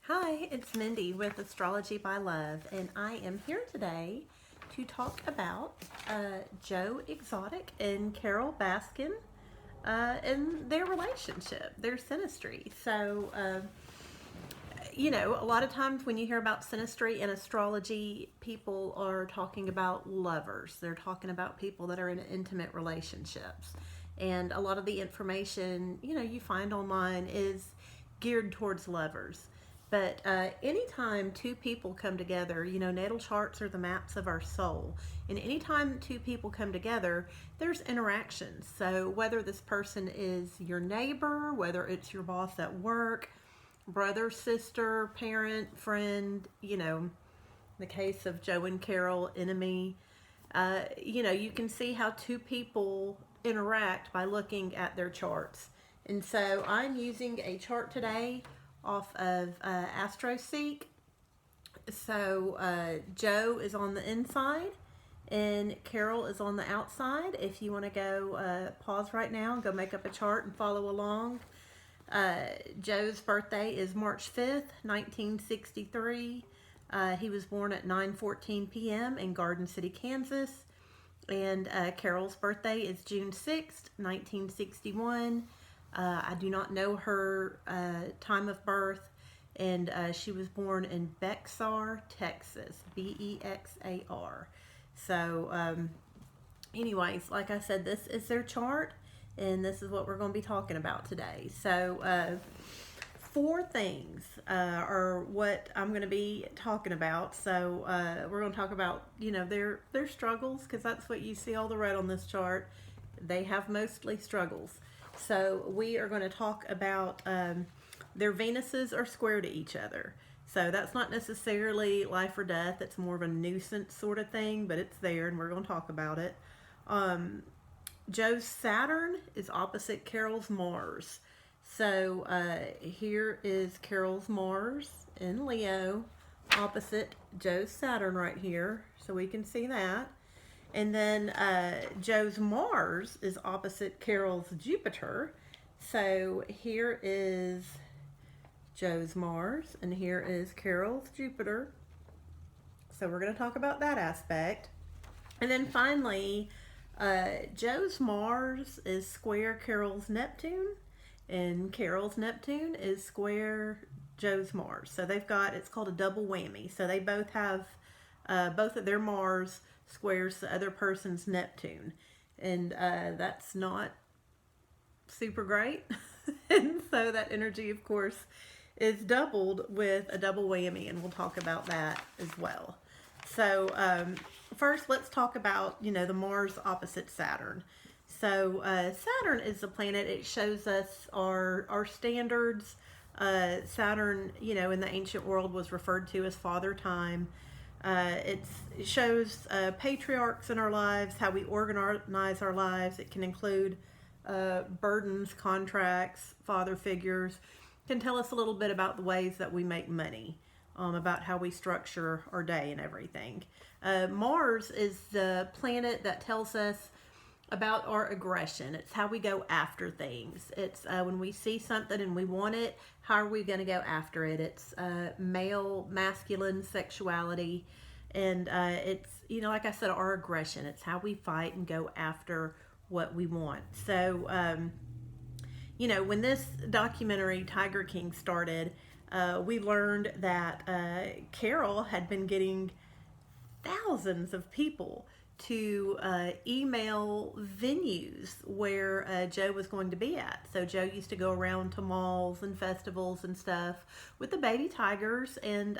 Hi, it's Mindy with Astrology by Love, and I am here today to talk about Joe Exotic and Carole Baskin and their relationship, their synastry. A lot of times when you hear about synastry in astrology, people are talking about lovers. They're talking about people that are in intimate relationships. And a lot of the information, you find online is geared towards lovers. But anytime two people come together, natal charts are the maps of our soul. And anytime two people come together, there's interactions. So whether this person is your neighbor, whether it's your boss at work, brother, sister, parent, friend, the case of Joe and Carole, enemy, you can see how two people interact by looking at their charts. And so I'm using a chart today off of AstroSeek. So Joe is on the inside and Carole is on the outside. If you want to go pause right now and go make up a chart and follow along. Joe's birthday is March 5th, 1963. He was born at 9:14 p.m. in Garden City, Kansas. And Carole's birthday is June 6th, 1961. I do not know her time of birth, and she was born in Bexar, Texas, Bexar. So, anyways, like I said, this is their chart, and this is what we're going to be talking about today. So, four things are what I'm going to be talking about. So, we're going to talk about, their struggles, because that's what you see all the red on this chart. They have mostly struggles. So we are going to talk about their Venuses are square to each other. So that's not necessarily life or death. It's more of a nuisance sort of thing, but it's there, and we're going to talk about it. Joe's Saturn is opposite Carole's Mars. So here is Carole's Mars in Leo opposite Joe's Saturn right here. So we can see that. And then Joe's Mars is opposite Carole's Jupiter. So here is Joe's Mars, and here is Carole's Jupiter. So we're going to talk about that aspect. And then finally, Joe's Mars is square Carole's Neptune, and Carole's Neptune is square Joe's Mars. So they've got, it's called a double whammy. So they both have, both of their Mars squares the other person's Neptune, and that's not super great. And so that energy, of course, is doubled with a double whammy, and we'll talk about that as well. So first, let's talk about the Mars opposite Saturn. So Saturn is the planet. It shows us our standards. Saturn, in the ancient world was referred to as Father Time. It shows patriarchs in our lives, how we organize our lives. It can include burdens, contracts, father figures. It can tell us a little bit about the ways that we make money, about how we structure our day and everything. Mars is the planet that tells us about our aggression. It's how we go after things. It's when we see something and we want it, how are we going to go after it? It's male, masculine sexuality. And it's, like I said, our aggression. It's how we fight and go after what we want. So, when this documentary, Tiger King, started, we learned that Carole had been getting thousands of people to email venues where Joe was going to be at. So Joe used to go around to malls and festivals and stuff with the baby tigers, and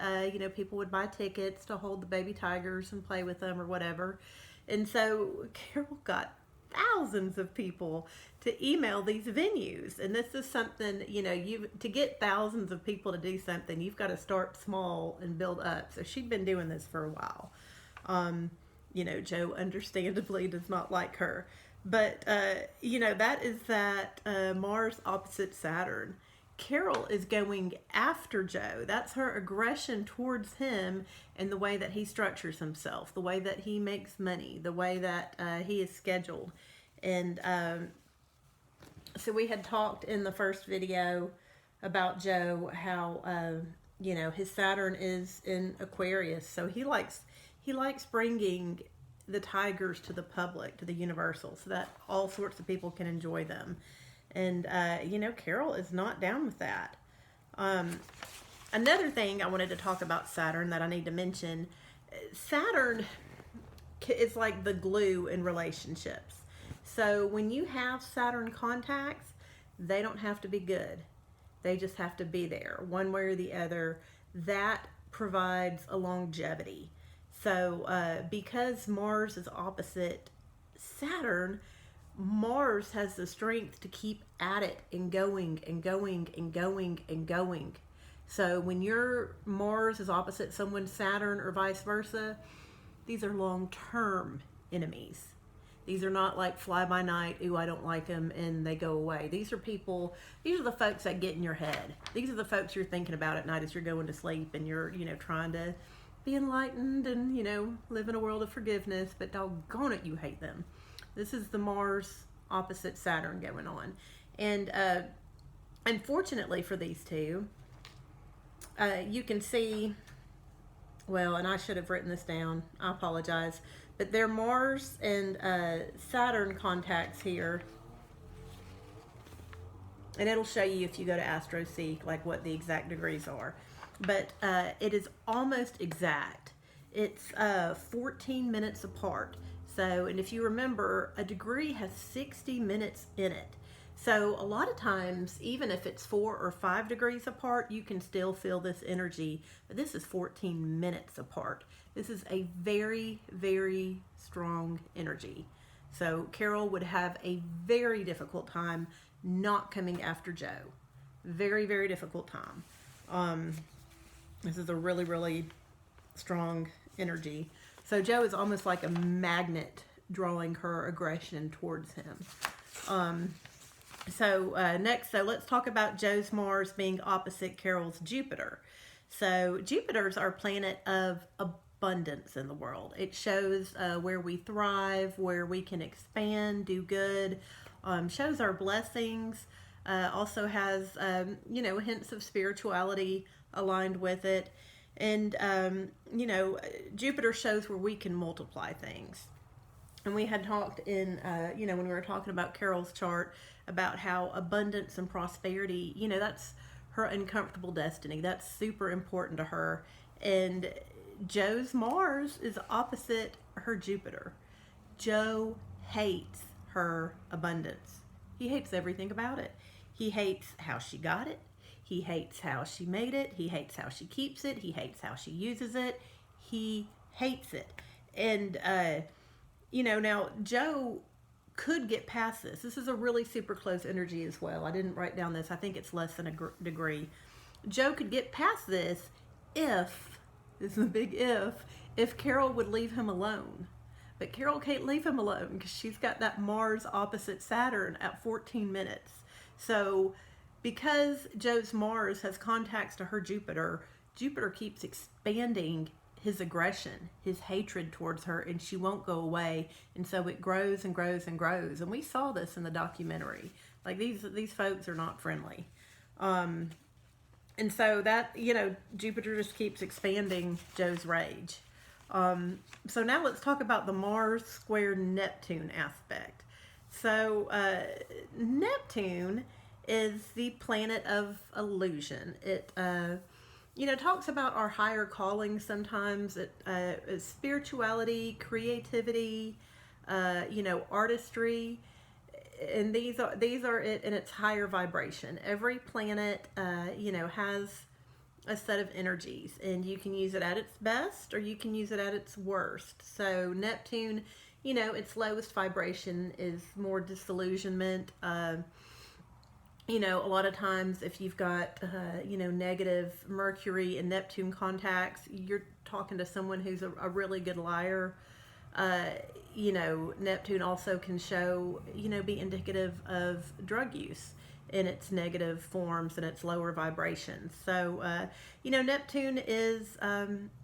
people would buy tickets to hold the baby tigers and play with them or whatever. And so Carole got thousands of people to email these venues, and this is something, to get thousands of people to do something, you've got to start small and build up. So she'd been doing this for a while. Joe understandably does not like her. But, that is that Mars opposite Saturn. Carole is going after Joe. That's her aggression towards him and the way that he structures himself, the way that he makes money, the way that he is scheduled. And so we had talked in the first video about Joe, how his Saturn is in Aquarius, so he likes bringing the tigers to the public, to the universal, so that all sorts of people can enjoy them. And Carole is not down with that. Another thing I wanted to talk about Saturn that I need to mention: Saturn is like the glue in relationships. So when you have Saturn contacts, they don't have to be good. They just have to be there, one way or the other. That provides a longevity. So because Mars is opposite Saturn, Mars has the strength to keep at it and going and going and going and going. So when your Mars is opposite someone's Saturn or vice versa, these are long-term enemies. These are not like fly-by-night, ooh, I don't like them, and they go away. These are the folks that get in your head. These are the folks you're thinking about at night as you're going to sleep, and you're, trying to be enlightened and, live in a world of forgiveness, but doggone it, you hate them. This is the Mars opposite Saturn going on. And unfortunately for these two, you can see, well, and I should have written this down, I apologize, but their Mars and Saturn contacts here, and it'll show you if you go to AstroSeek, like what the exact degrees are. But it is almost exact. It's 14 minutes apart. So, and if you remember, a degree has 60 minutes in it. So a lot of times, even if it's 4 or 5 degrees apart, you can still feel this energy. But this is 14 minutes apart. This is a very, very strong energy. So Carole would have a very difficult time not coming after Joe. Very, very difficult time. This is a really, really strong energy. So Joe is almost like a magnet drawing her aggression towards him. Next, let's talk about Joe's Mars being opposite Carole's Jupiter. So Jupiter's our planet of abundance in the world. It shows where we thrive, where we can expand, do good, shows our blessings, also has, hints of spirituality aligned with it. And, Jupiter shows where we can multiply things. And we had talked in, when we were talking about Carole's chart, about how abundance and prosperity, that's her uncomfortable destiny. That's super important to her. And Joe's Mars is opposite her Jupiter. Joe hates her abundance. He hates everything about it. He hates how she got it. He hates how she made it. He hates how she keeps it. He hates how she uses it. He hates it. And, now Joe could get past this. This is a really super close energy as well. I didn't write down this. I think it's less than a degree. Joe could get past this if, this is a big if Carole would leave him alone. But Carole can't leave him alone because she's got that Mars opposite Saturn at 14 minutes. So because Joe's Mars has contacts to her Jupiter, Jupiter keeps expanding his aggression, his hatred towards her, and she won't go away. And so it grows and grows and grows. And we saw this in the documentary. Like these folks are not friendly. And so that, Jupiter just keeps expanding Joe's rage. So now let's talk about the Mars square Neptune aspect. So Neptune is the planet of illusion. It talks about our higher callings sometimes. It is spirituality, creativity, artistry, and these are it in its higher vibration. Every planet, has a set of energies, and you can use it at its best or you can use it at its worst. So Neptune, its lowest vibration is more disillusionment. A lot of times if you've got, negative Mercury and Neptune contacts, you're talking to someone who's a really good liar. Neptune also can show, be indicative of drug use in its negative forms and its lower vibrations. So, Neptune is,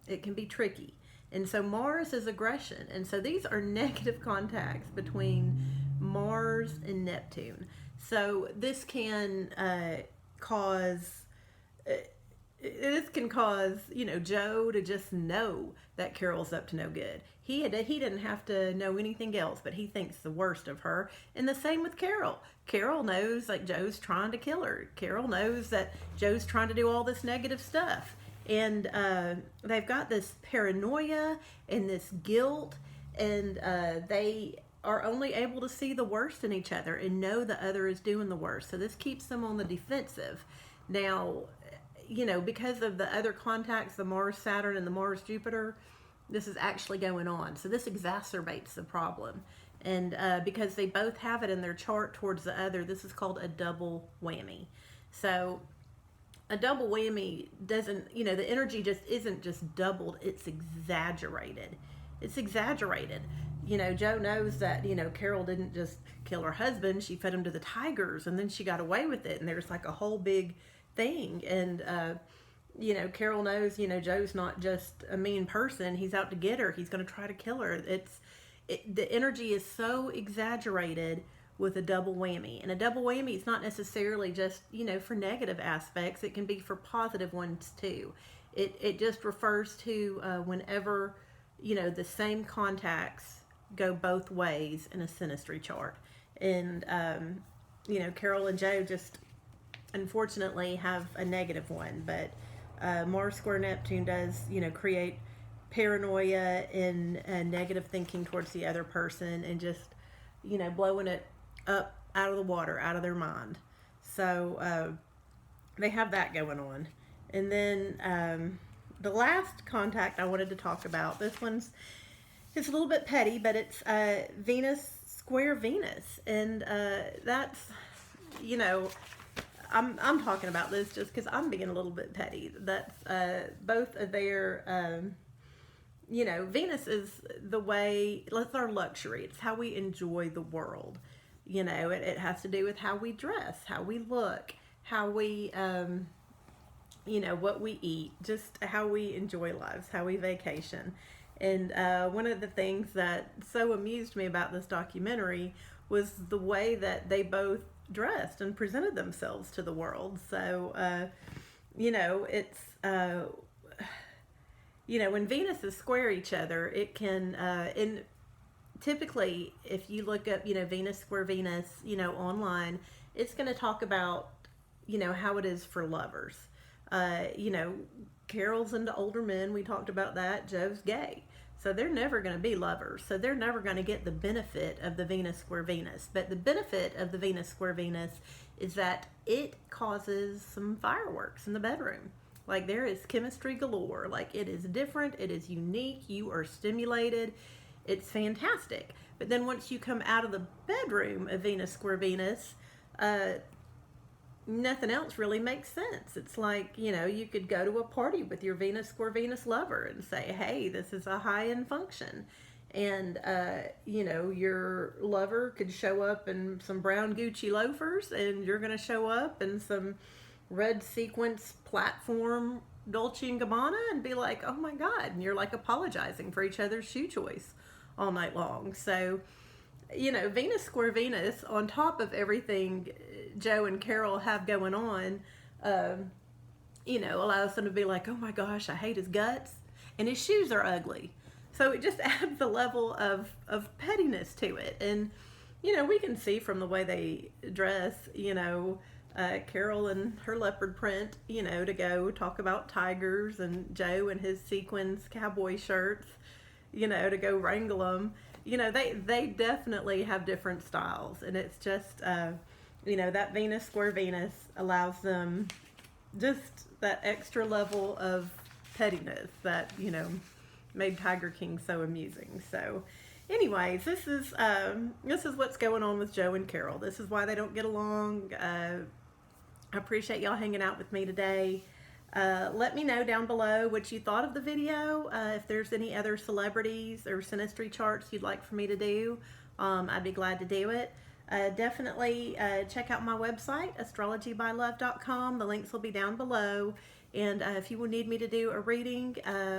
it can be tricky. And so Mars is aggression. And so these are negative contacts between Mars and Neptune. So this can cause this can cause, Joe to just know that Carole's up to no good. He didn't have to know anything else, but he thinks the worst of her. And the same with Carole. Carole knows like Joe's trying to kill her. Carole knows that Joe's trying to do all this negative stuff. And they've got this paranoia and this guilt, and they are only able to see the worst in each other and know the other is doing the worst. So this keeps them on the defensive. Now, because of the other contacts, the Mars Saturn and the Mars Jupiter, this is actually going on. So this exacerbates the problem. And because they both have it in their chart towards the other, this is called a double whammy. So a double whammy doesn't, the energy just isn't just doubled, it's exaggerated. It's exaggerated. Joe knows that, Carole didn't just kill her husband, she fed him to the tigers, and then she got away with it, and there's like a whole big thing. And Carole knows, Joe's not just a mean person, he's out to get her, he's going to try to kill her. The energy is so exaggerated with a double whammy. And a double whammy is not necessarily just, for negative aspects, it can be for positive ones too. It just refers to whenever, the same contacts go both ways in a synastry chart. And, Carole and Joe just unfortunately have a negative one, but Mars square Neptune does, create paranoia and negative thinking towards the other person, and just, blowing it up out of the water, out of their mind. So they have that going on. And then the last contact I wanted to talk about, this one's, it's a little bit petty, but it's Venus square Venus. And that's, I'm talking about this just because I'm being a little bit petty. That's both of their, Venus is the way, it's our luxury. It's how we enjoy the world. It has to do with how we dress, how we look, how we, what we eat, just how we enjoy lives, how we vacation. And one of the things that so amused me about this documentary was the way that they both dressed and presented themselves to the world. So, it's, when Venuses square each other, it can, and typically if you look up, Venus square Venus, online, it's going to talk about, how it is for lovers. Carole's into older men. We talked about that. Joe's gay. So they're never going to be lovers. So they're never going to get the benefit of the Venus square Venus. But the benefit of the Venus square Venus is that it causes some fireworks in the bedroom. Like, there is chemistry galore. Like, it is different. It is unique. You are stimulated. It's fantastic. But then once you come out of the bedroom of Venus square Venus, nothing else really makes sense. It's like, you could go to a party with your Venus square Venus lover and say, hey, this is a high-end function. And, your lover could show up in some brown Gucci loafers, and you're going to show up in some red sequence platform Dolce & Gabbana and be like, oh my God. And you're like apologizing for each other's shoe choice all night long. So, Venus square Venus, on top of everything Joe and Carole have going on, allows them to be like, oh my gosh, I hate his guts, and his shoes are ugly. So it just adds a level of pettiness to it. And, we can see from the way they dress, Carole and her leopard print, to go talk about tigers, and Joe and his sequins cowboy shirts, to go wrangle them. They definitely have different styles, and it's just, that Venus square Venus allows them just that extra level of pettiness that, made Tiger King so amusing. So anyways, this is what's going on with Joe and Carole. This is why they don't get along. I appreciate y'all hanging out with me today. Let me know down below what you thought of the video. If there's any other celebrities or synastry charts you'd like for me to do, I'd be glad to do it. Definitely check out my website, astrology.by.love.com. The links will be down below. And if you will need me to do a reading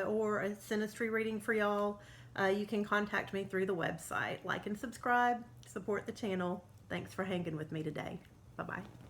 or a synastry reading for y'all, you can contact me through the website. Like and subscribe, support the channel. Thanks for hanging with me today. Bye-bye.